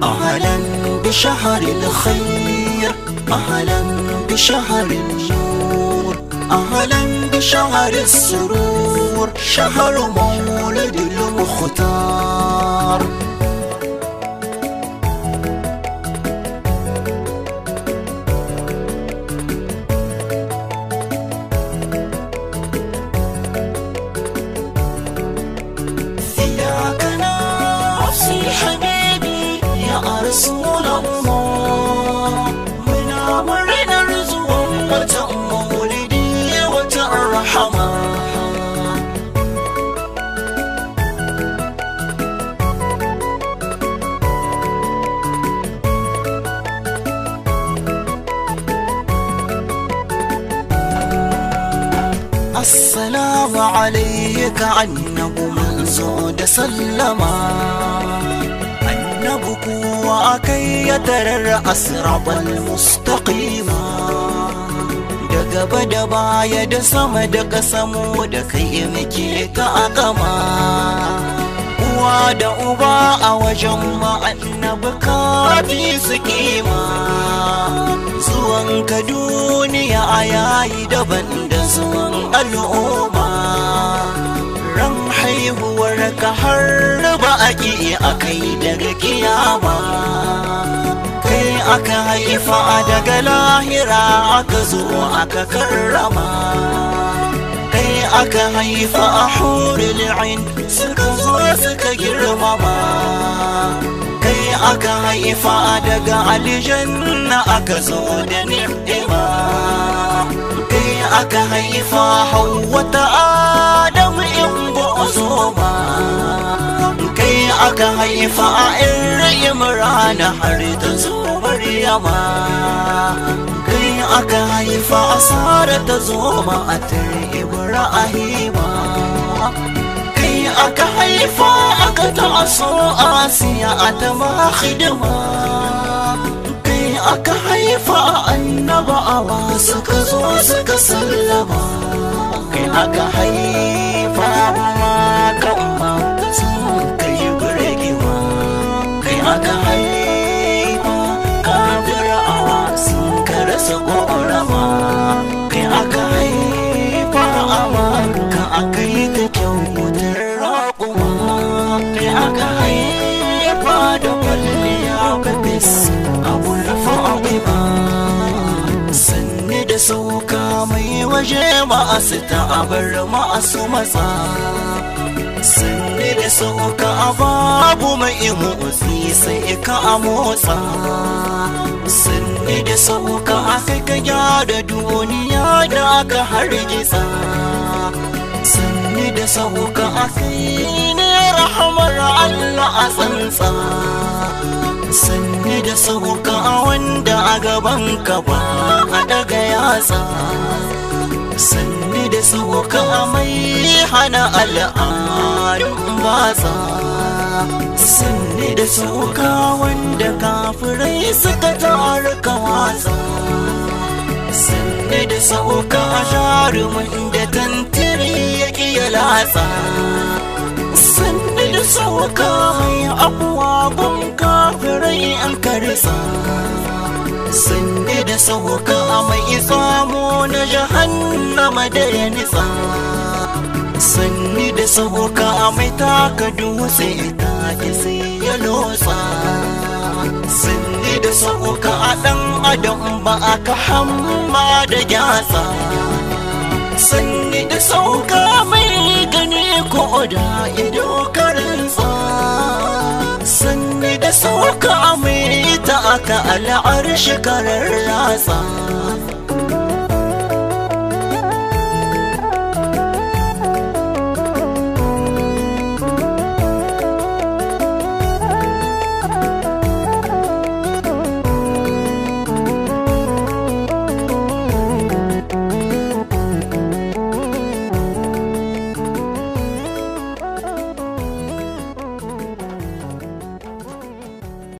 أهلا بشهر الخير، أهلا بشهر النور، أهلا بشهر السرور، شهر مولد المختار. فداك نفسي حبيبي يا رسول الله، من أمرنا رزوا وتأمولدي وترحما. السلام عليك annabu manzo da sallama, annabu kuwa kai ya tarar asrabal mustaqima, da gaba da baya da sama da ƙasa mu da kai muke ka akama. Uwa da uba a wajen ma annabi kafi su kima, zuwanka duniya a yayi daban da zuwan al'umma. Ran haihuwar ka har ba a ƙi a kai daga kiyama, kai aka haifa daga lahira aka zo aka karrama, kai aka haifa a hurul ain suka zo suka girmama, kai aka haifa daga aljanna aka zo da ni'ima, kai aka haifa Hauwa ta Adamu in zoma, kai aka haifa a Imran har ta zo Maryama, kai aka haifa a Sara ta zo matar Ibrahima, kai aka haifa aka taso Asiya ta ma hidima, kai aka haifa annabawa suka zo suka sallama, kai aka haifa kan ma sun kai birgewa, kai aka haifa kafirawa sun karasa ƙorama, kai aka haifa amurka aka yi ta kyautar raƙuma, kai aka haifa da kwalliya babis a wulfa abuwa. Sanni da sauka mai waje masu ta'abar masu matsa, sanni da sauka babu mai motsi sai ka motsa, sanni da sauka kai ka gyara duniya da aka hargitsa, sanni da sauka kai ne rahamar Allah a tsantsa, sanni da sauka wanda a gaban ka ba a daga yatsa, sanni da sauka mai hana al'adun batsa, sanni da sauka wanda kafirai suka tarka watsa, sanni da sauka jarumin da tantiri ya ƙiya latsa, sanni da sauka mai abuwa gun kafirai an karsa, sanni da sauka mai tsamo na jahannama da ya nitsa, sanni da sauka mai taka dutse ta sai ya lotsa, sanni da sauka a ɗan adam ba aka hamma da gyatsa, sanni da sauka mai gani ko da ido karinsa, sanni da sauka mai ta aka al'arshi karar ratsa.